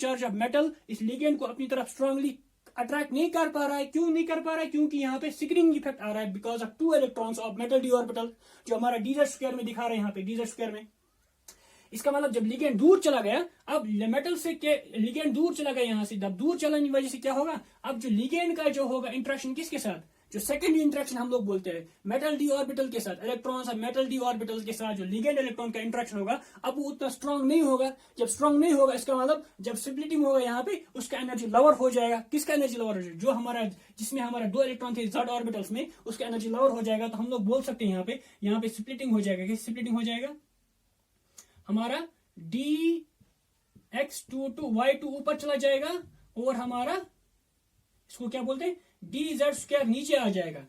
Charge of metal इस ligand को अपनी तरफ स्ट्रांगली अट्रैक्ट नहीं कर पा रहा है। क्यों नहीं कर पा रहा है? क्योंकि यहाँ पे स्क्रीनिंग इफेक्ट आ रहा है because of 2 electrons of metal D orbital, जो हमारा डीजेड स्क्वायर में दिखा रहे हैं यहाँ पे डीजेड स्क्वायर में। इसका मतलब जब लिगेंड दूर चला गया, अब मेटल से लिगेंड दूर चला गया यहाँ से, जब दूर चलाने की वजह से क्या होगा, अब जो लिगेंड का जो होगा इंटरेक्शन किसके साथ, जो सेकेंडरी इंटरेक्शन हम लोग बोलते हैं मेटल डी ऑर्बिटल के साथ, इलेक्ट्रॉन्स और मेटल डी ऑर्बिटल के साथ जो लिगेंड इलेक्ट्रॉन का इंटरेक्शन होगा, अब वो उतना स्ट्रांग नहीं होगा। जब स्ट्रांग नहीं होगा इसका मतलब जब स्प्लिटिंग होगा यहाँ पे उसका एनर्जी लोअर हो जाएगा। किसका एनर्जी लोअर हो जाएगा? जो हमारा जिसमें हमारा 2 इलेक्ट्रॉन थे जेड ऑर्बिटल्स में, उसका एनर्जी लोअर हो जाएगा। तो हम लोग बोल सकते हैं यहाँ पे स्प्लिटिंग हो जाएगा। किस स्प्लिटिंग हो जाएगा? हमारा dx2 y2 ऊपर चला जाएगा और हमारा इसको क्या बोलते हैं dz स्क्वायर नीचे आ जाएगा।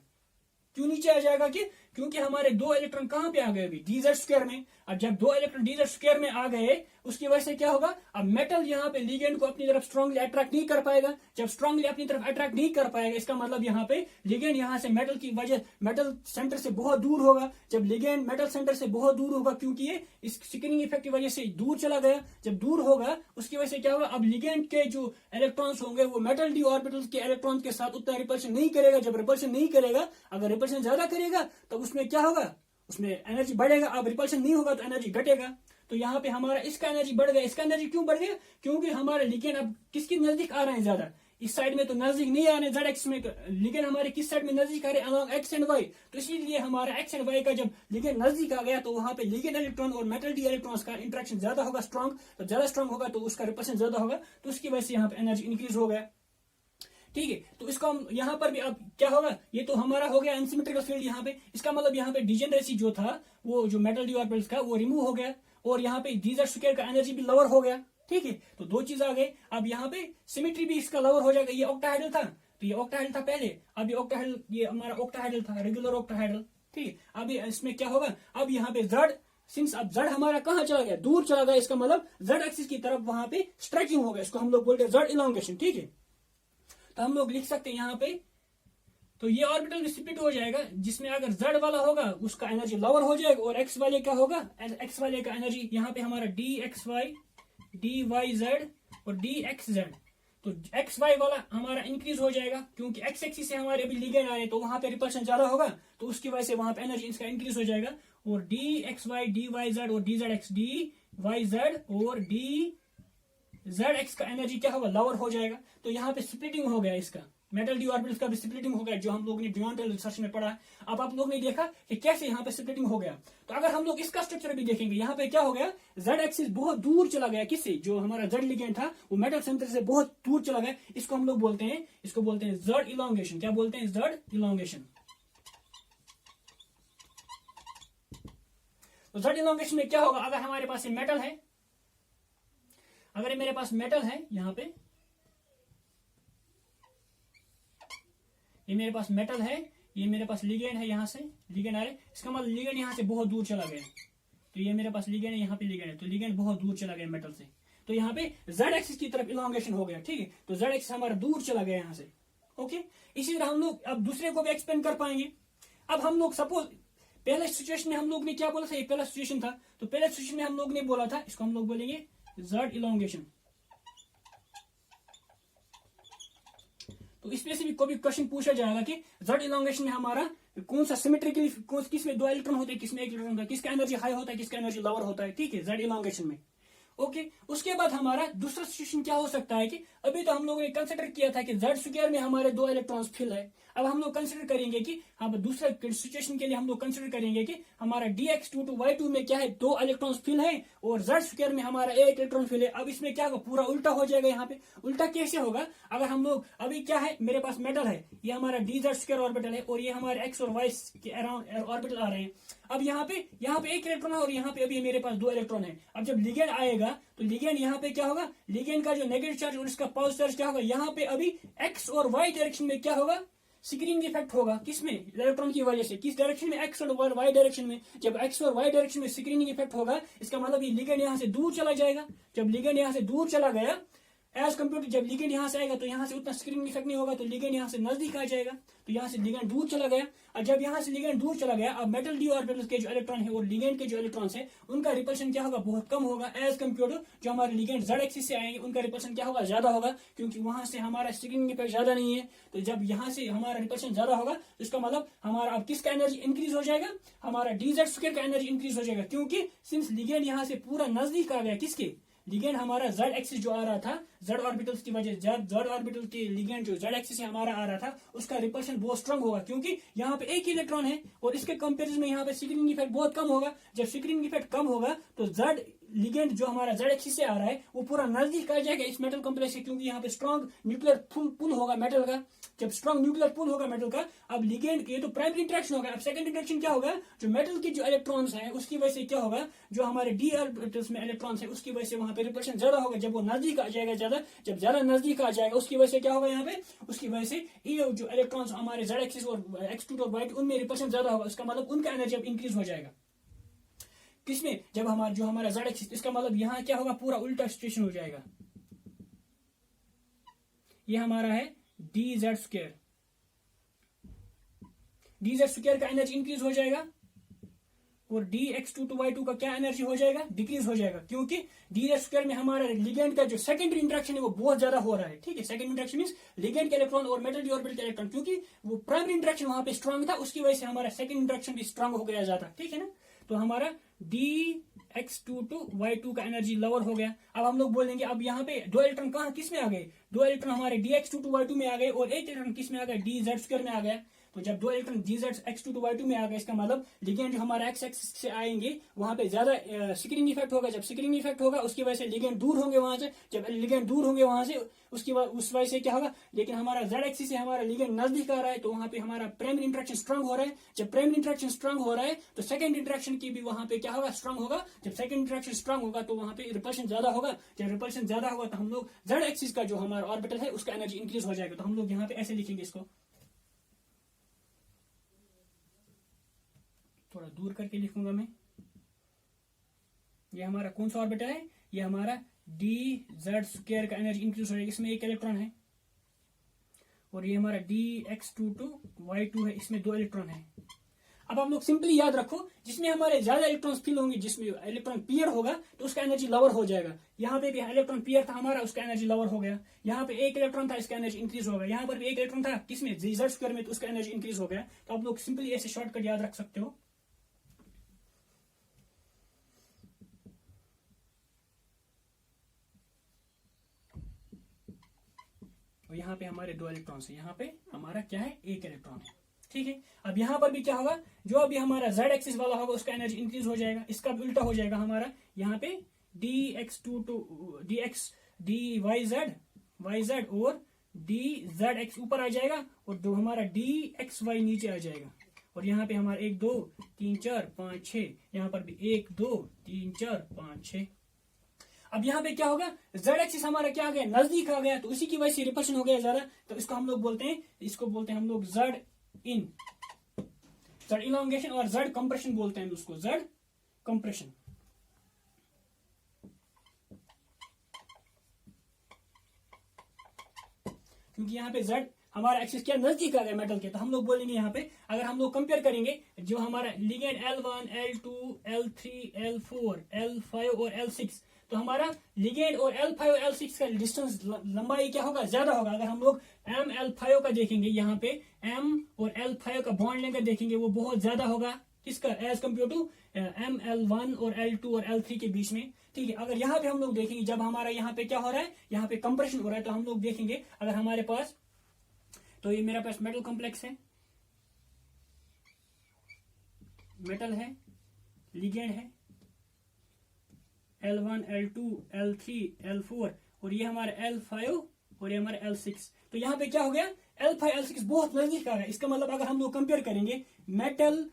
क्यों नीचे आ जाएगा? क्योंकि हमारे 2 इलेक्ट्रॉन कहां पे आ गए अभी dz स्क्वायर में। अब जब 2 इलेक्ट्रॉन dz स्क्वायर में आ गए उसकी वजह से क्या होगा, अब मेटल यहाँ पे लिगेंड को अपनी तरफ स्ट्रांगली अट्रैक्ट नहीं कर पाएगा। जब स्ट्रांगली अपनी तरफ अट्रैक्ट नहीं कर पाएगा इसका मतलब यहाँ पे लिगेंड यहाँ से मेटल की वजह मेटल सेंटर से बहुत दूर होगा। जब लिगेंड मेटल सेंटर से बहुत दूर होगा क्योंकि ये इस स्क्रीनिंग इफेक्ट की वजह से दूर चला गया, जब दूर होगा उसकी वजह से क्या होगा, अब लिगेंड के जो इलेक्ट्रॉन्स होंगे वो मेटल डी ऑर्बिटल के इलेक्ट्रॉन के साथ उतना रिपल्शन नहीं करेगा। जब रिपल्शन नहीं करेगा, अगर रिपल्शन ज्यादा करेगा तो उसमें क्या होगा, उसमें एनर्जी बढ़ेगा। अब रिपल्शन नहीं होगा तो एनर्जी घटेगा। तो यहाँ पे हमारा इसका एनर्जी बढ़ गया। इसका एनर्जी क्यों बढ़ गया? क्योंकि हमारे लिगेंड अब किसकी नजदीक आ रहे हैं ज्यादा, इस साइड में तो नजदीक नहीं आ रहे जेड एक्स में। लिगेंड हमारे किस साइड में नजदीक आ रहे हैं, अलॉन्ग एक्स एंड वाई। तो इसीलिए हमारा एक्स एंड वाई का जब लिगेंड नजदीक आ गया तो वहां पे लिगेंड इलेक्ट्रॉन और मेटल डी इलेक्ट्रॉन्स का इंटरेक्शन ज्यादा होगा स्ट्रॉन्ग। तो ज्यादा स्ट्रॉन्ग होगा तो उसका रिपल्शन ज्यादा होगा, तो उसकी वजह से यहाँ पे एनर्जी इंक्रीज हो गया। ठीक है, तो इसको हम यहाँ पर भी अब क्या होगा, ये तो हमारा हो गया अनसिमेट्रिकल फील्ड यहाँ पे। इसका मतलब यहाँ पे डिजेनरेसी जो था वो जो मेटल डी ऑर्बिटल्स का वो रिमूव हो गया और यहाँ पे dz स्क्वायर का एनर्जी भी लोअर हो गया। ठीक है, तो 2 चीज आ गई। अब यहाँ पे सिमेट्री भी इसका लोअर हो जाएगा। ये ऑक्टाहेड्रल था तो ये ऑक्टाहेड्रल था पहले, अब ये ऑक्टाहेड्रल, ये हमारा ऑक्टाहेड्रल था, रेगुलर ऑक्टाहेड्रल। ठीक है, अब इसमें क्या होगा, अब यहाँ पे जेड, सिंस अब जेड हमारा कहाँ चला गया, दूर चला गया, इसका मतलब जेड एक्सिस की तरफ वहां पे स्ट्रेचिंग हो गया। इसको हम लोग बोलते हैं जेड इलोंगेशन। ठीक है, तो हम लोग लिख सकते हैं यहाँ पे, तो ये ऑर्बिटल स्प्लिट हो जाएगा जिसमें अगर जेड वाला होगा उसका एनर्जी लोअर हो जाएगा और एक्स वाले का होगा, एक्स वाले का एनर्जी यहाँ पे हमारा D X Y, D Y Z और डी एक्स जेड। तो एक्स वाई वाला हमारा इंक्रीज हो जाएगा क्योंकि एक्स एक्सिस से हमारे अभी लिगेंड आए तो वहां पे रिपल्शन ज्यादा होगा, तो उसकी वजह से वहां पे एनर्जी इसका इंक्रीज हो जाएगा। और D X Y, D Y Z और D Z X, D Y Z और डी जेड एक्स का एनर्जी क्या होगा, लोअर हो जाएगा। तो यहाँ पे स्प्लिटिंग हो गया, इसका मेटल डी ऑर्बिटल्स का भी स्प्लिटिंग हो गया जो हम लोग ने डिमॉन्टल रिसर्च में पढ़ा। अब आप लोग ने देखा कि कैसे यहाँ पे स्प्लिटिंग हो गया। तो अगर हम लोग इसका स्ट्रक्चर भी देखेंगे, यहाँ पे क्या हो गया, जेड एक्सिस बहुत दूर चला गया। किससे? जो हमारा जेड लिगेंड था वो मेटल सेंटर से बहुत दूर चला गया। इसको हम लोग बोलते हैं, इसको बोलते हैं जेड इलोंगेशन। क्या बोलते हैं? Z elongation. तो जेड इलोंगेशन में क्या होगा, अगर हमारे पास मेटल है, अगर मेरे पास मेटल है यहाँ पे, ये मेरे पास मेटल है, ये मेरे पास लिगेंड है, यहाँ से लिगेंड आ रहे, इसका मतलब लिगेंड यहाँ से बहुत दूर चला गया। तो ये मेरे पास लिगेंड है, यहाँ पे लिगेंड है, तो लिगेंड बहुत दूर चला गया मेटल से। तो यहाँ पे जेड एक्सिस की तरफ इलोंगेशन हो गया। ठीक है, तो जेड एक्सिस हमारा दूर चला गया यहाँ से। ओके, इसी तरह हम लोग अब दूसरे को भी एक्सप्लेन कर पाएंगे। अब हम लोग सपोज पहले सिचुएशन में हम लोग ने क्या बोला था, ये पहला सिचुएशन था, तो पहले सिचुएशन में हम लोग ने बोला था, इसको हम लोग बोलेंगे जेड इलोंगेशन। तो इसमें से भी कोई क्वेश्चन पूछा जाएगा कि जेड इलोंगेशन में हमारा कौन सा सिमेट्रिकली, किसमें 2 इलेक्ट्रॉन होते हैं, किसमें 1 इलेक्ट्रॉन होता है, किसका एनर्जी हाई होता है, किसका एनर्जी लोअर होता है। ठीक है, जेड इलोंगेशन में। ओके, उसके बाद हमारा दूसरा सिचुएशन क्या हो सकता है कि अभी तो हम लोगों ने कंसिडर किया था कि जेड स्क्वायर में हमारे 2 इलेक्ट्रॉन्स फिल है। अब हम लोग कंसिडर करेंगे कि हम दूसरा सिचुएशन के लिए हम लोग कंसिडर करेंगे कि हमारा dx2 to y2 में क्या है, 2 इलेक्ट्रॉन्स फिल है और जेड स्क्वायर में हमारा 1 इलेक्ट्रॉन फिल है। अब इसमें क्या होगा, पूरा उल्टा हो जाएगा। यहाँ पे उल्टा कैसे होगा, अगर हम लोग अभी क्या है, मेरे पास मेटल है, ये हमारा dz स्क्वायर ऑर्बिटल है और ये हमारे x और y के अराउंड ऑर्बिटल आ रहे हैं। अब यहाँ पे 1 इलेक्ट्रॉन है और यहाँ पे अभी मेरे पास 2 इलेक्ट्रॉन है। अब जब लिगेंड आएगा तो लिगेंड यहाँ पे क्या होगा, लिगेंड का जो नेगेटिव चार्ज और इसका पॉजिटिव चार्ज क्या होगा, यहाँ पे अभी x और y डायरेक्शन में क्या होगा, स्क्रीनिंग इफेक्ट होगा। किसमें? इलेक्ट्रॉन की वजह से। किस डायरेक्शन में? एक्स और वाई डायरेक्शन में। जब एक्स और वाई डायरेक्शन में स्क्रीनिंग इफेक्ट होगा इसका मतलब ये लिगेंड यहाँ से दूर चला जाएगा। जब लिगेंड यहाँ से दूर चला गया एज कम्पेयर टू जब लिगेंड यहाँ से आएगा तो यहाँ से उतना स्क्रीनिंग इफेक्ट नहीं होगा, तो लिगेंड यहाँ से नजदीक आ जाएगा, तो यहाँ से लिगेंड दूर चला गया। और जब यहाँ से लिगेंड दूर चला गया, अब मेटल डी ऑर्बिटल के जो इलेक्ट्रॉन है और लिगेंड के जो इलेक्ट्रॉन्स है उनका रिपल्शन क्या होगा, बहुत कम होगा एज कम्पेयर टू जो हमारे लिगेंड जेड एक्सिस से आएंगे, उनका रिपल्शन क्या होगा, ज्यादा होगा, क्योंकि वहां से हमारा स्क्रीनिंग इफेक्ट ज्यादा नहीं है। तो जब यहाँ से हमारा रिपल्शन ज्यादा होगा तो इसका मतलब हमारा अब किसका एनर्जी इंक्रीज हो जाएगा, हमारा डीजेड स्क्वायर का एनर्जी इंक्रीज हो जाएगा, क्योंकि सिंस लिगेंड यहाँ से पूरा नजदीक आ गया किसके, लिगेंड हमारा जेड एक्सिस जो आ रहा था जेड ऑर्बिटल्स की वजह, जेड ऑर्बिटल के लिगेंड जो जेड एक्सिस से हमारा आ रहा था उसका रिपल्शन बहुत स्ट्रांग होगा, क्योंकि यहाँ पे एक ही इलेक्ट्रॉन है और इसके कंपेरिजन में यहाँ पे स्क्रीनिंग इफेक्ट बहुत कम होगा। जब स्क्रीनिंग इफेक्ट कम होगा तो जेड लिगेंड जो हमारा जेड एक्सिस से आ रहा है वो पूरा नजदीक आ जाएगा इस मेटल कॉम्प्लेक्स से, क्योंकि यहाँ पे स्ट्रॉन्ग न्यूक्लियर पुल होगा मेटल का। जब स्ट्रॉन्ग न्यूक्लियर पुल होगा मेटल का, अब लिगेंड ये तो प्राइमरी इंटरेक्शन होगा। अब सेकंड इंटरेक्शन क्या होगा, जो मेटल के जो इलेक्ट्रॉन्स हैं उसकी वजह से क्या होगा, जो हमारे डी ऑर्बिटल्स में इलेक्ट्रॉन्स है उसकी वजह से वहां पे रिपल्शन ज्यादा होगा। जब वो नजदीक आ जाएगा ज्यादा, जब ज्यादा नजदीक आ जाएगा उसकी वजह से क्या होगा, यहाँ पे उसकी वजह से ये जो इलेक्ट्रॉन्स हमारे जेड एक्सिस और x2 और y2 उनमें रिपल्शन ज्यादा होगा। उसका मतलब उनका एनर्जी अब इंक्रीज हो जाएगा किसमें, जब हमारा जो हमारा जेड एक्सिस, इसका मतलब यहाँ क्या होगा, पूरा उल्टा सिचुएशन हो जाएगा। ये हमारा है D Z square, D Z square का एनर्जी इंक्रीज हो जाएगा और डी x2 टू y2 का क्या एनर्जी हो जाएगा, डिक्रीज हो जाएगा, क्योंकि डी जेड स्क्वायर में हमारा लिगेंड का जो सेकेंडरी इंटरेक्शन है वो बहुत ज्यादा हो रहा है। ठीक है, सेकेंडरी इंटरेक्शन मींस लिगेंड के इलेक्ट्रॉन और मेटल डी ऑर्बिटल के इलेक्ट्रॉन, क्योंकि वो प्राइमरी इंटरेक्शन वहां पे स्ट्रांग था उसकी वजह से हमारा सेकेंड इंटरेक्शन भी स्ट्रांग हो गया ज्यादा। ठीक है ना, तो हमारा डी x2 टू y2 का एनर्जी लोअर हो गया। अब हम लोग बोलेंगे अब यहाँ पे दो इलेक्ट्रॉन कहाँ किस में आ गए, दो इलेक्ट्रॉन हमारे डी x2 टू y2 में आ गए और एक इलेक्ट्रॉन किस में आ गया, डी जेड स्क्वायर में आ गया। तो जब दो electron D Z x2 to y2 में आ गए, इसका मतलब लिगेंड जो हमारा x एक्सिस से आएंगे वहां पे ज्यादा स्क्रीनिंग इफेक्ट होगा। जब स्क्रीनिंग इफेक्ट होगा उसकी वजह से लिगेंड दूर होंगे वहां से, जब लिगेंड दूर होंगे वहां से उसकी उस वजह से क्या होगा, लेकिन हमारा जेड एक्सिस से हमारा लिगेंड नजदीक आ रहा है तो वहां पे हमारा प्राइमरी इंटरेक्शन स्ट्रांग हो रहा है। जब प्राइमरी इंटरेक्शन स्ट्रांग हो रहा है तो सेकंड इंटरेक्शन की भी वहां पे क्या होगा, स्ट्रांग होगा। जब सेकंड इंटरेक्शन स्ट्रांग होगा तो वहां पे रिपल्शन ज्यादा होगा। जब रिपल्शन ज्यादा होगा तो हम लोग जेड एक्सिस का जो हमारा ऑर्बिटल है उसका एनर्जी इंक्रीज हो जाएगा। तो हम लोग यहाँ पे ऐसे लिखेंगे, इसको थोड़ा दूर करके लिखूंगा मैं। ये हमारा कौन सा ऑर्बिटल है, ये हमारा डी जेड स्क्वायर का एनर्जी इंक्रीज हो जाएगा, इसमें एक इलेक्ट्रॉन है। और ये हमारा डी x2 टू y2 है, इसमें दो इलेक्ट्रॉन है। अब हम लोग सिंपली याद रखो, जिसमें हमारे ज्यादा इलेक्ट्रॉन फिल होंगे, जिसमें इलेक्ट्रॉन पियर होगा तो उसका एनर्जी लोअर हो जाएगा। यहाँ पे भी इलेक्ट्रॉन पियर था हमारा, उसका एनर्जी लोअर हो गया। यहाँ पे एक इलेक्ट्रॉन था, इसका एनर्जी इंक्रीज हो गया। यहाँ पर भी एक इलेक्ट्रॉन था किसमें, जेड स्क्वायर में, तो उसका एनर्जी इंक्रीज हो गया। तो आप लोग सिंपली ऐसे शॉर्टकट याद रख सकते हो। और यहाँ पे हमारे दो इलेक्ट्रॉन्स है, यहाँ पे हमारा क्या है, एक इलेक्ट्रॉन है। ठीक है, अब यहाँ पर भी क्या होगा, जो अभी हमारा जेड एक्सिस वाला होगा उसका एनर्जी इंक्रीज हो जाएगा, इसका भी उल्टा हो जाएगा हमारा। यहाँ पे D x2 to D Y Z और डी जेड एक्स ऊपर आ जाएगा और जो हमारा डी एक्स वाई नीचे आ जाएगा। और यहाँ पे हमारा 1 2 3 4 5 6, यहाँ पर भी 1 2 3 4 5 6। अब यहाँ पे क्या होगा, जेड एक्सिस हमारा क्या आ गया, नजदीक आ गया, तो उसी की वजह से रिपल्शन हो गया ज्यादा। तो इसको हम लोग बोलते हैं, इसको बोलते हैं हम लोग जेड इलॉन्गेशन और जेड कंप्रेशन बोलते हैं उसको, जेड कंप्रेशन। क्योंकि यहाँ पे जेड हमारा एक्सिस क्या नजदीक आ गया मेटल के, तो हम लोग बोलेंगे यहाँ पे अगर हम लोग कंपेयर करेंगे जो हमारा ligand L1 L2 L3 L4 L5 और L6, तो हमारा लिगेंड और L5 और L6 का डिस्टेंस लंबाई क्या होगा, ज्यादा होगा। अगर हम लोग ML5 का देखेंगे, यहाँ पे M और L5 का बॉन्ड लेंथ देखेंगे वो बहुत ज्यादा होगा किसका, एज कम्पेयर टू ML1 और L2 और L3 के बीच में। ठीक है, अगर यहाँ पे हम लोग देखेंगे जब हमारा यहाँ पे क्या हो रहा है, यहाँ पे कंप्रेशन हो रहा है, तो हम लोग देखेंगे अगर हमारे पास, तो ये मेरा पास मेटल कॉम्प्लेक्स है, मेटल है, लिगेंड है L1 L2 L3 L4 और ये हमारा L5 और ये हमारा L6। तो यहाँ पे क्या हो गया, L5 L6 बहुत नजदीक आ रहा है। इसका मतलब अगर हम लोग कंपेयर करेंगे मेटल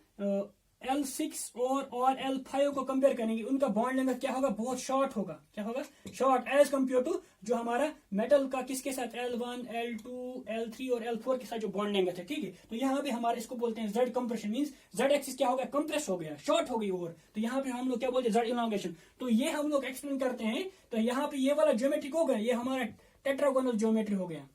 L6 और L5 को कंपेयर करेंगे, उनका बॉन्ड लेंथ क्या होगा, बहुत शॉर्ट होगा। क्या होगा, शॉर्ट, एज कम्पेयर टू जो हमारा मेटल का किसके साथ, L1 L2 L3 और L4 के साथ जो बॉन्ड लेंथ है। ठीक है, तो यहाँ पे हमारे इसको बोलते हैं Z compression, means Z axis क्या हो गया, कंप्रेस हो गया, शॉर्ट हो गई और। तो यहाँ पे हम लोग क्या बोलते हैं, जेड इलॉन्गेशन। तो ये हम लोग एक्सप्लेन करते हैं, तो यहाँ पे ये वाला ज्योमेट्रिक होगा, ये हमारा टेट्रागोनल ज्योमेट्री हो गया।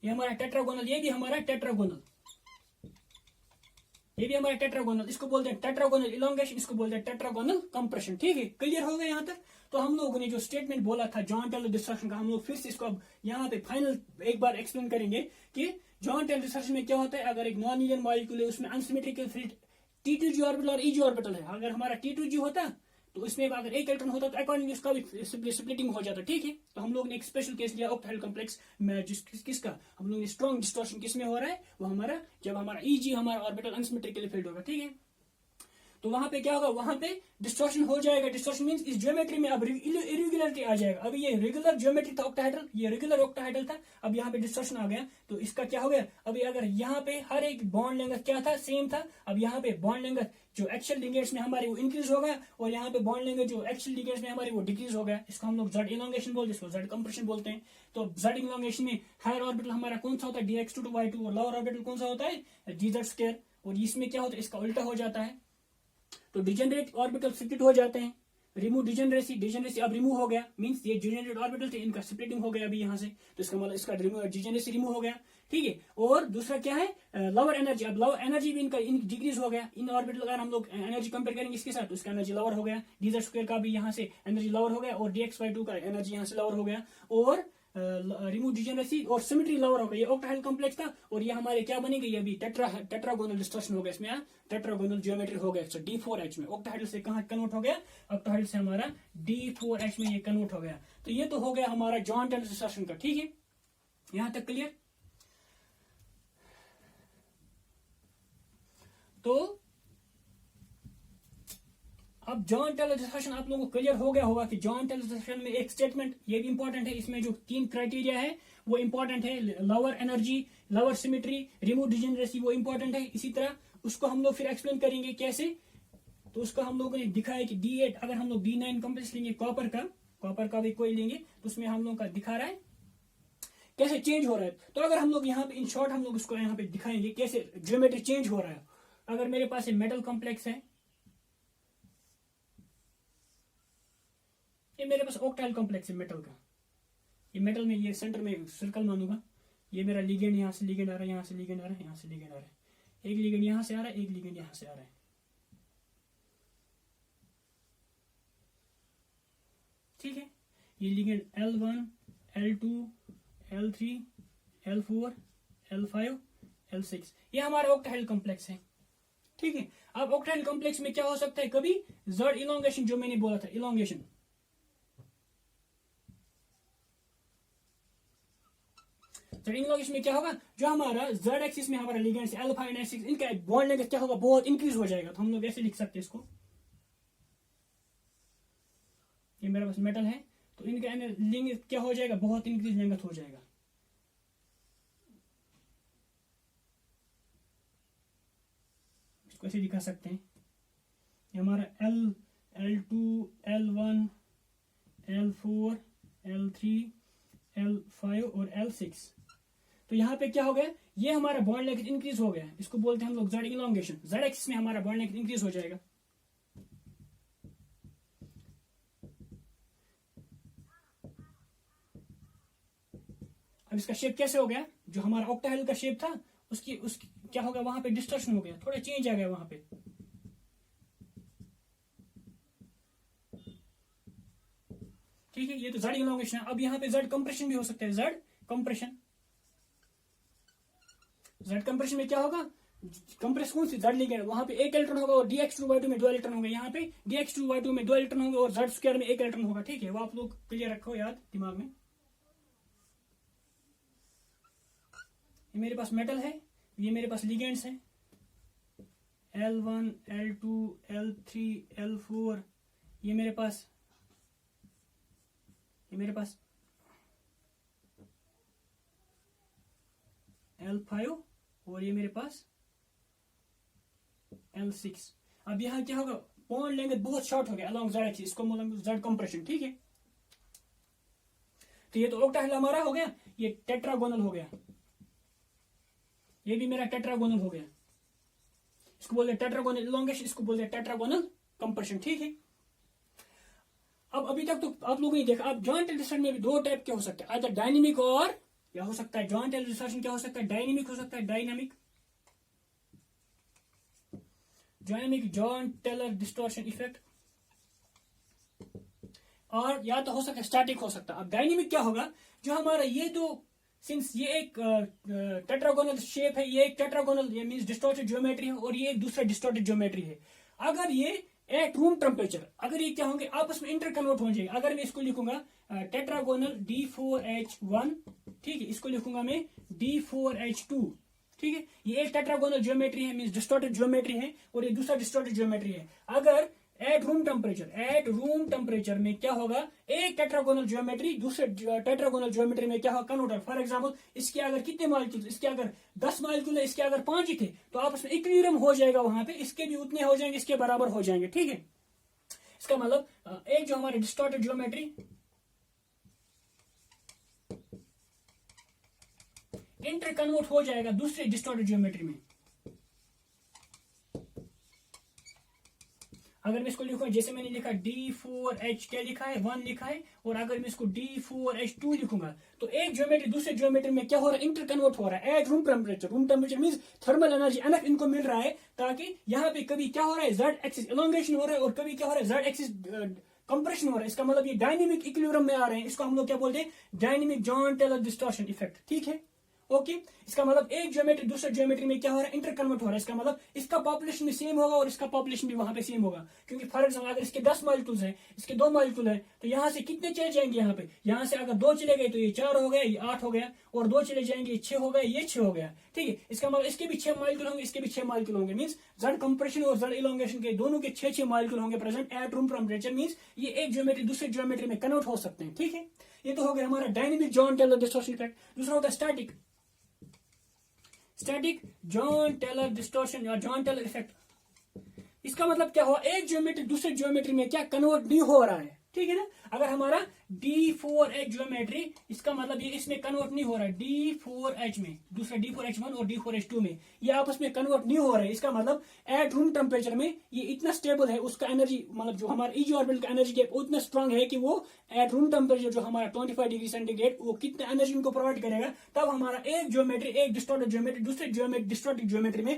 ये हमारा टेट्रागोनल, ये भी हमारा टेट्रागोनल, ये भी हमारा टेट्रागोनल, इसको बोलते हैं टेट्रागोनल इलोंगेशन, इसको बोलते हैं टेट्रागोनल कंप्रेशन। ठीक है, क्लियर हो गया यहाँ तक। तो हम लोगों ने जो स्टेटमेंट बोला था जॉन टेलर डिस्ट्रक्शन का, हम लोग फिर से इसको अब यहाँ पे फाइनल एक बार एक्सप्लेन करेंगे कि जॉन टेलर डिस्ट्रक्शन में क्या होता है। अगर एक नॉन लीनियर मॉलिक्यूल है, उसमें अनसिमेट्रिकल फील्ड T2G ऑर्बिटल और EG ऑर्बिटल है। अगर हमारा T2G होता तो इसमें अगर एक इलेक्ट्रॉन होता तो अकॉर्डिंगली उसका भी स्प्लिटिंग हो जाता। ठीक है, तो हम लोग ने एक स्पेशल केस लिया ऑक्टाहेड्रल कॉम्प्लेक्स में, किसका हम लोग ने स्ट्रॉन्ग डिस्टॉर्शन किसमें हो रहा है, वो हमारा जब हमारा EG हमारा ऑर्बिटल अनसिमेट्रिकली फील्ड होगा। ठीक है, तो वहां पे क्या होगा, वहां पे डिस्टॉर्शन हो जाएगा। डिस्टॉर्शन मींस इस ज्योमेट्री में अब इरेगुलरिटी आ जाएगा। अभी ये रेगुलर ज्योमेट्री था ऑक्टाहेड्रल, ये रेगुलर ऑक्टाहेड्रल था, अब यहाँ पे डिस्टॉर्शन आ गया। तो इसका क्या हो गया, अभी अगर यहाँ पे हर एक बॉन्ड लेंथ क्या था, सेम था, अब यहाँ पे बॉन्ड लेंथ जो एक्सियल लिगेंड्स में हमारे वो इंक्रीज हो गया, और यहाँ पे बॉन्ड लेंथ जो एक्सियल लिगेंड्स में हमारे वो डिक्रीज हो गया। इसको हम लोग जेड इलोंगेशन बोलते हैं, इसको जेड कंप्रेशन बोलते हैं। तो जेड इलोंगेशन में हायर ऑर्बिटल हमारा कौन सा होता है, dx2 to y2, और लोअर ऑर्बिटल कौन सा होता है, dz2। और इसमें क्या होता है, इसका उल्टा हो जाता है। तो डिजेनरेट ऑर्बिटल स्प्लिट हो जाते हैं। रिमूव डिजेनरेसी, डिजेनरेसी अब रिमूव हो गया, मींस ये डिजेनरेट ऑर्बिटल थे, इनका स्प्लिटिंग हो गया अभी यहाँ से, तो इसका मतलब इसका डिजेनरेसी रिमूव हो गया। ठीक है, और दूसरा क्या है, लोअर एनर्जी, अब लोअर एनर्जी भी इनका डिक्रीज हो गया। इन ऑर्बिटल अगर हम लोग एनर्जी कंपेयर करेंगे इसके साथ, तो इसका एनर्जी लोअर हो गया। dz2 का भी यहाँ से एनर्जी लोअर हो गया, और dx/2 का एनर्जी यहाँ से लोअर हो गया, और रिमूव डिजेनरेसी और सिमेट्री लोअर हो गया। ये ऑक्टाहेड्रल कॉम्प्लेक्स था, और ये हमारे क्या बनेंगे, ये अभी टेट्रागोनल डिस्टॉर्शन हो गया, इसमें टेट्रागोनल ज्योमेट्री हो गया। तो D4H में ऑक्टाहेड्रल से कहाँ कन्वर्ट हो गया, ऑक्टाहेड्रल से हमारा D4H में ये कन्वर्ट हो गया। तो ये तो हो गया हमारा जॉन टेलर डिस्टॉर्शन का। ठीक है, यहां तक क्लियर। तो अब जॉन टेलर डिस्कशन आप लोगों को क्लियर हो गया होगा कि जॉन टेलर डिस्कशन में एक स्टेटमेंट ये भी इंपॉर्टेंट है, इसमें जो 3 क्राइटेरिया है वो इंपॉर्टेंट है। Lower energy, lower symmetry, remove degeneracy, वो इंपॉर्टेंट है। इसी तरह उसको हम लोग फिर एक्सप्लेन करेंगे कैसे। तो उसको हम लोगों ने दिखाया कि D8 अगर हम लोग D9 कॉम्प्लेक्स लेंगे कॉपर का भी कोई लेंगे, तो उसमें हम लोग का दिखा रहा है कैसे चेंज हो रहा है। तो अगर हम लोग यहाँ पे इन शॉर्ट हम लोग उसको यहाँ पे दिखाएंगे कैसे ज्योमेट्री चेंज हो रहा है। अगर मेरे पास मेटल कॉम्प्लेक्स है, ये मेरे पास ऑक्टाइल कॉम्प्लेक्स है मेटल का, ये मेटल में ये सेंटर में सर्कल मानूंगा। ये मेरा लिगेंड, यहाँ से लिगेंड आ रहा है, यहाँ से लिगेंड आ रहा है, यहाँ से लिगेंड आ रहा है, एक लिगेंड यहाँ से आ रहा है, एक लिगेंड यहाँ से आ रहा है। ठीक है, ये ligand L1, L2, L3, L4, L5, L6, ये हमारा ऑक्टाहेड्रल कॉम्प्लेक्स है। ठीक है, अब ऑक्टाहेड्रल कॉम्प्लेक्स में क्या हो सकता है, कभी जेड इलोंगेशन जो मैंने बोला था, इलोंगेशन इलोंगेशन में क्या होगा, जो हमारा जेड एक्सिस में हमारा लिगेंड्स L5 और L6, इनका बॉन्ड लेंथ क्या होगा, बहुत इंक्रीज हो जाएगा। तो हम लोग ऐसे लिख सकते हैं इसको, ये मेरे पास मेटल है, तो इनका लेंथ क्या हो जाएगा, बहुत इंक्रीज लेंथ हो जाएगा। इसको ऐसे दिखा सकते हैं, ये हमारा L2, L1, L4, L3, L5 और L6। तो यहाँ पे क्या हो गया, ये हमारा बॉन्ड लेंथ इंक्रीज हो गया, इसको बोलते हैं हम लोग जेड इलोंगेशन। जेड एक्सिस में हमारा बॉन्ड लेंथ इंक्रीज हो जाएगा। अब इसका शेप कैसे हो गया, जो हमारा ऑक्टाहेड्रल का शेप था उसकी क्या होगा, वहां पे डिस्टॉर्शन हो गया, थोड़ा चेंज आ गया वहां पे। ठीक है, ये तो जेड इलोंगेशन है। अब यहाँ पे जेड कंप्रेशन भी हो सकता है, जेड कंप्रेशन। जेड कंप्रेशन में क्या होगा, कंप्रेस कौन सी जेड लिगेंड, वहां पे एक इलेक्ट्रॉन होगा, और dx2y2 में 2 इलेक्ट्रॉन होंगे, यहाँ पे dx2y2 में 2 इलेक्ट्रॉन होंगे, और जेड स्क्वायर में 1 इलेक्ट्रॉन होगा। ठीक है, वो आप लोग क्लियर रखो याद दिमाग में। ये मेरे पास मेटल है, ये मेरे पास लिगेंड्स है L1, L2, L3, L4, ये मेरे पास L5, और ये मेरे पास L6। अब यहाँ क्या होगा, बॉन्ड लेंथ बहुत शॉर्ट हो गया अलोंग जेड एक्सिस, इसको मतलब जेड कंप्रेशन। ठीक है, तो ये तो ऑक्टाहेड्रल हमारा हो गया, ये टेट्रागोनल हो गया, ये भी मेरा टेट्रागोनल हो गया। इसको बोलते हैं टेट्रागोनल इलोंगेशन, इसको बोलते हैं टेट्रागोनल कंप्रेशन। ठीक है, अब अभी तक तो आप लोगों ने देखा, अब जॉइंट डिस्टॉर्शन में भी दो टाइप के हो सकते हैं, आइदर डायनेमिक और क्या हो सकता है, जॉइंट डिस्टॉर्शन क्या हो सकता है, डायनेमिक हो सकता है, dynamic joint Teller distortion effect, और या तो हो सकता है स्टैटिक हो सकता है। अब डायनेमिक क्या होगा, जो हमारा ये दो, सिंस ये एक टेट्रागोनल शेप है, ये एक टेट्रागोनल, ये मींस डिस्टॉर्टेड ज्योमेट्री है, और ये एक दूसरा डिस्टॉर्टेड ज्योमेट्री है। अगर ये एट रूम टेम्परेचर, अगर ये क्या होंगे आपस में इंटर कन्वर्ट हो जाएंगे। अगर मैं इसको लिखूंगा टेट्रागोनल D4H1, ठीक है, इसको लिखूंगा मैं D4H2, ठीक है, ये एक टेट्रागोनल ज्योमेट्री है, मींस डिस्टॉर्टेड ज्योमेट्री है, और ये दूसरा डिस्टॉर्टेड ज्योमेट्री है। अगर एट रूम टेम्परेचर में क्या होगा, एक टेट्रागोनल ज्योमेट्री दूसरे टेट्रागोनल ज्योमेट्री में क्या होगा, कन्वर्टर। फॉर एग्जांपल इसके अगर कितने मॉलिक्यूल, इसके अगर 10 मॉलिक्यूल है, इसके अगर 5 ही थे, तो आपस में इक्विलिब्रियम हो जाएगा वहां पे, इसके भी उतने हो जाएंगे, इसके बराबर हो जाएंगे, ठीक है। इसका मतलब एक जो हमारे डिस्टॉर्टेड ज्योमेट्री इंटर कन्वर्ट हो जाएगा दूसरे डिस्टॉर्टेड ज्योमेट्री में। अगर मैं इसको लिखूं, जैसे मैंने लिखा D4H क्या लिखा है, 1 लिखा है, और अगर मैं इसको D4H2 लिखूंगा, तो एक ज्योमेट्री दूसरे ज्योमेट्री में क्या हो रहा है, इंटर कन्वर्ट हो रहा है at room temperature means thermal energy enough इनको मिल रहा है, ताकि यहाँ पे कभी क्या हो रहा है, जेड एक्सिस इलोंगेशन हो रहा है, और कभी क्या हो रहा है, जेड एक्सिस कंप्रेशन हो रहा है। इसका मतलब ये डायनेमिक इक्विलिब्रियम में आ रहे हैं, इसको हम लोग क्या बोलते हैं, dynamic joint Teller distortion effect, ठीक है, ओके। इसका मतलब एक ज्योमेट्री दूसरे ज्योमेट्री में क्या हो रहा है, इंटर कन्वर्ट हो रहा है। इसका मतलब इसका पॉपुलेशन भी सेम होगा और इसका पॉपुलेशन भी वहां पे सेम होगा, क्योंकि फॉर एग्जाम्पल अगर इसके 10 मॉलिक्यूल्स हैं, इसके 2 मॉलिक्यूल है, तो यहाँ से कितने चले जाएंगे, यहाँ पे यहाँ से अगर 2 चले गए तो ये 4 हो गया, ये 8 हो गया, और 2 चले जाएंगे ये 6 हो गया, ये 6 हो गया, ठीक है। इसका मतलब इसके भी 6 मॉलिक्यूल होंगे, इसके भी 6 मॉलिक्यूल होंगे, मींस जेड कंप्रेशन और जेड इलोंगेशन के दोनों के 6 मॉलिक्यूल होंगे present at room temperature, means ये एक ज्योमेट्री दूसरे ज्योमेट्री में कन्वर्ट हो सकते हैं, ठीक है। ये तो हो गया हमारा dynamic joint Teller distortion effect. दूसरा होता है स्टैटिक जॉइंट टेलर डिस्टॉर्शन या जॉइंट टेलर इफेक्ट। इसका मतलब क्या हुआ, एक ज्योमेट्री दूसरे ज्योमेट्री में क्या कन्वर्ट नहीं हो रहा है, ठीक है ना। अगर हमारा D4H ज्योमेट्री, इसका मतलब ये इसमें कन्वर्ट नहीं हो रहा है, D4H में, दूसरा D4H1 और D4H2 में ये आपस में कन्वर्ट नहीं हो रहा है। इसका मतलब एट रूम टेम्परेचर में ये इतना स्टेबल है, उसका एनर्जी मतलब जो हमारा ईजी ऑर्बिटल का एनर्जी गैप उतना स्ट्रांग है कि वो एट रूम टेम्परेचर जो हमारा 25 डिग्री सेंटीग्रेड, वो कितना एनर्जी उनको प्रोवाइड करेगा। तब हमारा एक ज्योमेट्री, एक डिस्टॉर्टेड ज्योमेट्री दूसरे डिस्टॉर्टेड ज्योमेट्री में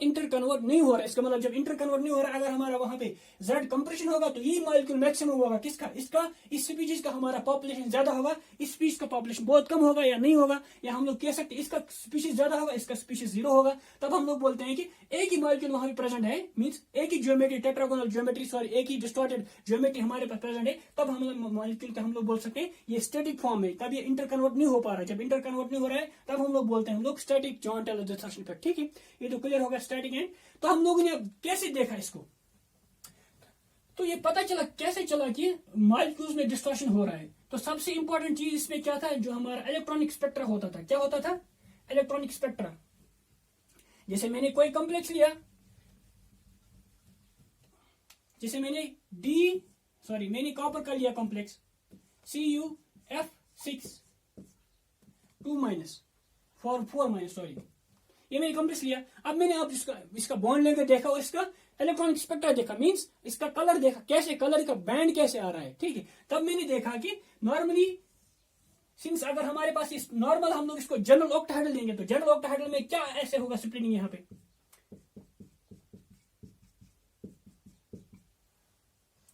इंटर कन्वर्ट नहीं हो रहा है। इसका मतलब जब इंटर कन्वर्ट नहीं हो रहा है, अगर हमारा वहां पे जेड कंप्रेशन होगा, तो ये मॉलिक्यूल मैक्सिमम होगा किसका, इसका, इस स्पीशीज का हमारा पॉपुलेशन ज्यादा होगा, इस स्पीशीज का पॉपुलेशन बहुत कम होगा या नहीं होगा, या हम लोग कह सकते हैं इसका स्पीशीज ज्यादा होगा, इसका स्पीशीज 0 होगा। तब हम लोग बोलते हैं कि एक ही मॉलिक्यूल वहां पे प्रेजेंट है, मींस एक ही ज्योमेट्री, टेट्रागोनल ज्योमेट्री, सॉरी एक ही डिस्टॉर्टेड ज्योमेट्री हमारे पास प्रेजेंट है। तब हम लोग मॉलिक्यूल का हम लोग बोल सकते हैं ये स्टैटिक फॉर्म है, तब ये इंटर कन्वर्ट नहीं हो पा रहा है। जब इंटर कन्वर्ट नहीं हो रहा है, तब हम लोग बोलते हैं हम लोग static joint Teller distortion effect, ठीक है। ये तो क्लियर हो गया स्टैटिक एंड। तो हम लोगों ने कैसे देखा इसको, तो ये पता चला कैसे चला कि मॉलिक्यूल्स में डिस्टॉर्शन हो रहा है। तो सबसे इंपॉर्टेंट चीज इसमें क्या था, जो हमारा इलेक्ट्रॉनिक स्पेक्ट्रा होता था। क्या होता था, इलेक्ट्रॉनिक स्पेक्ट्रा। जैसे मैंने कोई कॉम्प्लेक्स लिया, जैसे मैंने कॉपर का लिया कॉम्प्लेक्स CuF6 2 4 सॉरी, ये मैंने कॉम्प्लेक्स लिया। अब मैंने आप इसका बॉन्ड लेकर देखा और इसका इलेक्ट्रॉनिक स्पेक्ट्रा देखा, मींस इसका कलर देखा, कैसे कलर का बैंड कैसे आ रहा है, ठीक है। तब मैंने देखा कि नॉर्मली सिंस अगर हमारे पास इस नॉर्मल हम लोग इसको जनरल ऑक्टाहेड्रल देंगे, तो जनरल ऑक्टाहेड्रल में क्या ऐसे होगा स्प्लिटिंग, यहाँ पे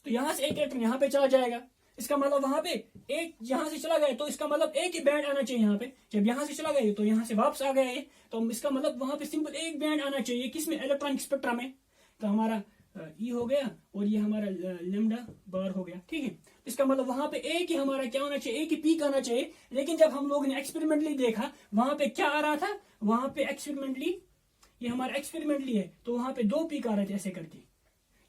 तो यहां से एक इलेक्ट्रॉन यहाँ पे चला जाएगा। इसका मतलब वहां पे एक यहां से चला गया, तो इसका मतलब एक ही बैंड आना चाहिए यहाँ पे। जब यहां से चला गया तो यहां से वापस आ गया ये, तो इसका मतलब वहां पे सिंपल एक बैंड आना चाहिए, किसमें, इलेक्ट्रॉनिक स्पेक्ट्रा में। तो हमारा ई हो गया और ये हमारा लैम्डा बार हो गया, ठीक है। इसका मतलब वहां पे एक ही हमारा क्या होना चाहिए, एक ही पीक आना चाहिए। लेकिन जब हम लोगों ने एक्सपेरिमेंटली देखा, वहां पे क्या आ रहा था, वहां पे एक्सपेरिमेंटली, ये हमारा एक्सपेरिमेंटली है, तो वहां पे 2 पीक आ रहे थे ऐसे करके।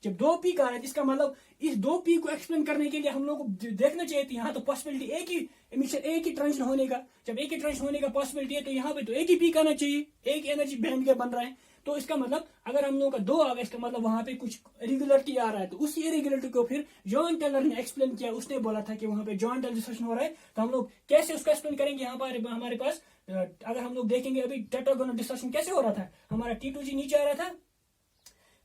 जब 2 पीक आ रहे थे, इसका मतलब इस 2 पीक को एक्सप्लेन करने के लिए हम लोग को देखना चाहिए थी, यहाँ तो पॉसिबिलिटी एक ही एमिशन, एक ही ट्रांजिशन होने का। जब एक ही ट्रांजिशन होने का पॉसिबिलिटी है, तो यहाँ पे तो एक ही पीक आना चाहिए, एक एनर्जी बैंड का बन रहा है। तो इसका मतलब अगर हम लोगों का 2 आ गया, इसका मतलब वहां पे कुछ इरेगुलरिटी आ रहा है। तो उसी इरेगुलरिटी को फिर जॉन टेलर ने एक्सप्लेन किया, उसने बोला था कि वहां पे जॉइंट टेलर डिस्टॉर्शन हो रहा है। तो हम लोग कैसे उसका एक्सप्लेन करेंगे, यहाँ पर हमारे पास अगर हम लोग देखेंगे अभी टेट्रागोनल डिस्टॉर्शन कैसे हो रहा था, हमारा T2G नीचे आ रहा था,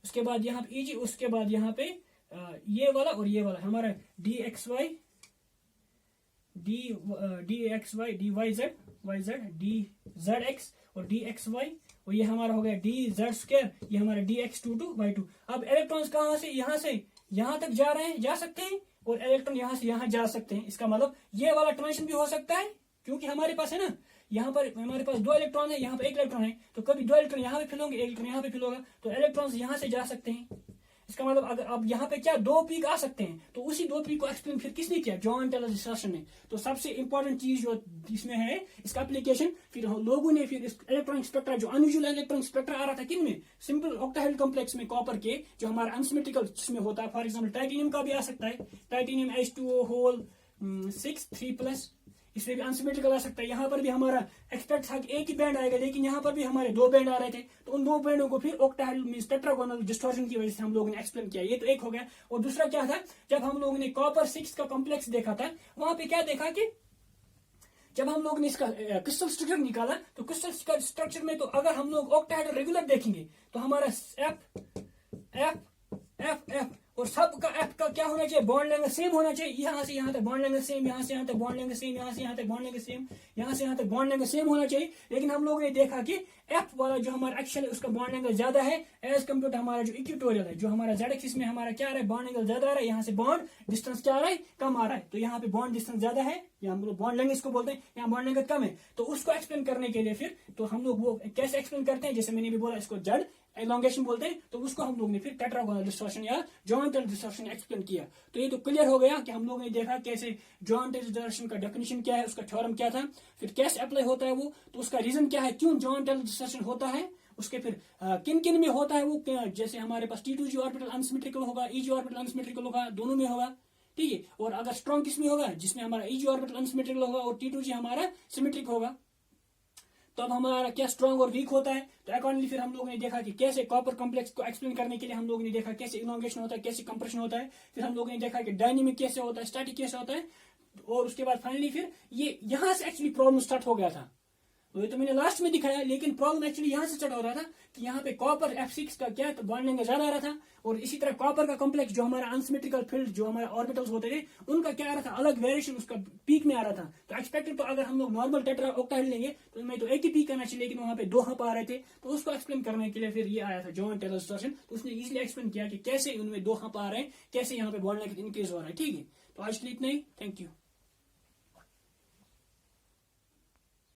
उसके बाद यहाँ पे EG, उसके बाद यहाँ पे ये वाला और ये वाला हमारा D X Y D Y Z D Z X और डी एक्स वाई, और ये हमारा हो गया डी जेड स्क्वायर, ये हमारा D X two Y two. अब इलेक्ट्रॉन्स कहाँ से यहाँ तक जा रहे हैं, जा सकते हैं, और इलेक्ट्रॉन यहाँ से यहाँ जा सकते हैं। इसका मतलब ये वाला ट्रांजिशन भी हो सकता है, क्योंकि हमारे पास है ना, यहाँ पर हमारे पास 2 इलेक्ट्रॉन है, यहाँ पर 1 इलेक्ट्रॉन है, तो कभी 2 इलेक्ट्रॉन यहाँ पे फिल होंगे, 1 इलेक्ट्रॉन यहाँ पे फिल होगा, तो इलेक्ट्रॉन्स यहाँ से जा सकते हैं। इसका मतलब अगर अब यहाँ पे क्या 2 पीक आ सकते हैं, तो उसी 2 पीक को एक्सप्लेन फिर किसने किया, जॉन टेलर डिस्टॉर्शन ने। तो सबसे इंपॉर्टेंट चीज जो इसमें है इसका एप्लीकेशन, फिर लोगों ने फिर इस इलेक्ट्रॉनिक स्पेक्ट्रा जो अनयूजुअल इलेक्ट्रॉनिक स्पेक्ट्रा आ रहा था किनमें, सिंपल ऑक्टाहेड्रल कॉम्प्लेक्स में कॉपर के, जो हमारा अनसिमेट्रिकल जिसमें होता है, फॉर एग्जाम्पल टाइटेनियम का भी आ सकता है, टाइटेनियम H2O होल 6 3+, इसमें भी अनसिमेट्रिकल आ सकता है। यहाँ पर भी हमारा एक्सपेक्ट था कि एक ही बैंड आएगा, लेकिन यहाँ पर भी हमारे 2 बैंड आ रहे थे, तो उन 2 बैंडों को फिर ऑक्टाहेड्रल टेट्रागोनल डिस्टॉर्शन की वजह से हम लोगों ने एक्सप्लेन किया। ये तो एक हो गया। और दूसरा क्या था, जब हम लोगों ने कॉपर 6 का कॉम्प्लेक्स देखा था, वहां पे क्या देखा कि जब हम लोग ने इसका क्रिस्टल स्ट्रक्चर निकाला, तो क्रिस्टल स्ट्रक्चर में तो अगर हम लोग ऑक्टाहेड्रल रेगुलर देखेंगे तो हमारा एफ एफ एफ एफ और सबका एफ का क्या होना चाहिए, बॉन्ड लेंथ सेम होना चाहिए। यहाँ से यहाँ तक बॉन्ड लेंथ सेम, यहाँ से यहाँ तक बॉन्ड लेंथ सेम, यहाँ से यहाँ तक बॉन्ड लेंथ सेम, यहाँ से यहाँ तक बॉन्ड लेंथ सेम होना चाहिए। लेकिन हम लोगों ने देखा कि एफ वाला जो हमारा एक्शन है उसका बॉन्ड एंगल ज्यादा है एज कम्पेयर टू हमारा जो इक्वेटोरियल है, जो हमारा जेड एक्सिस में हमारा क्या आ रहा है, बॉन्ड एंगल ज्यादा आ रहा है, यहाँ से बॉन्ड डिस्टेंस क्या आ रहा है, कम आ रहा है। तो यहाँ पे बॉन्ड डिस्टेंस ज्यादा है, यहाँ हम लोग बॉन्ड लेंथ इसको बोलते हैं, यहाँ बॉन्ड लेंथ कम है। तो उसको एक्सप्लेन करने के लिए फिर तो हम लोग वो कैसे एक्सप्लेन करते हैं, जैसे मैंने भी बोला इसको जेड एलोंगेशन बोलते हैं, तो उसको हम लोग ने फिर टेट्रागोनल डिस्टॉर्शन या जॉइंट डिस्टॉर्शन एक्सप्लेन किया। तो ये तो क्लियर हो गया कि हम लोगों ने देखा कैसे जॉइंट डिस्टॉर्शन का डेफिनेशन क्या है, उसका थ्योरम क्या था, फिर कैसे अप्लाई होता है वो, तो उसका रीजन क्या है, क्यों जॉइंट डिस्टॉर्शन होता है, उसके फिर किन किन में होता है वो, जैसे हमारे पास T2G ऑर्बिटल अनसिमेट्रिकल होगा, EG ऑर्बिटल अनसिमेट्रिकल होगा, दोनों में होगा, ठीक है। और अगर स्ट्रॉन्ग किसमें होगा, जिसमें हमारा EG ऑर्बिटल अनसिमेट्रिकल होगा और T2G हमारा सिमेट्रिक होगा। तो अब हमारा क्या स्ट्रॉन्ग और वीक होता है, तो अकॉर्डिंगली फिर हम लोगों ने देखा कि कैसे कॉपर कॉम्प्लेक्स को एक्सप्लेन करने के लिए हम लोगों ने देखा कैसे इलोंगेशन होता है, कैसे कंप्रेशन होता है, फिर हम लोगों ने देखा कि डायनेमिक कैसे होता है, स्टैटिक कैसे होता है, और उसके बाद फाइनली फिर ये यहाँ से एक्चुअली प्रॉब्लम स्टार्ट हो गया था। तो ये तो मैंने लास्ट में दिखाया, लेकिन प्रॉब्लम एक्चुअली यहाँ से स्टार्ट हो रहा था कि यहाँ पे कॉपर F6 का क्या तो बॉन्ड लेंथ ज्यादा आ रहा था, और इसी तरह कॉपर का कॉम्प्लेक्स जो हमारा अनसिमेट्रिकल फील्ड जो हमारा ऑर्बिटल्स होते थे उनका क्या आ रहा था, अलग वेरिएशन उसका पीक में आ रहा था। तो एक्सपेक्टेड तो अगर हम लोग नॉर्मल टेट्रा ऑक्टाहेड्रल लेंगे तो उनमें तो एक ही पीक आना चाहिए, लेकिन वहां पे 2 हप आ रहे थे। तो उसको एक्सप्लेन करने के लिए फिर ये आया था जॉन टेलर डिस्टॉर्शन। तो उसने इजिली एक्सप्लेन किया कि कैसे उनमें 2 हप आ रहे हैं, कैसे यहाँ पे बॉन्ड लेंथ इंक्रीज हो रहा है। ठीक है, तो आज के लिए इतना ही, थैंक यू।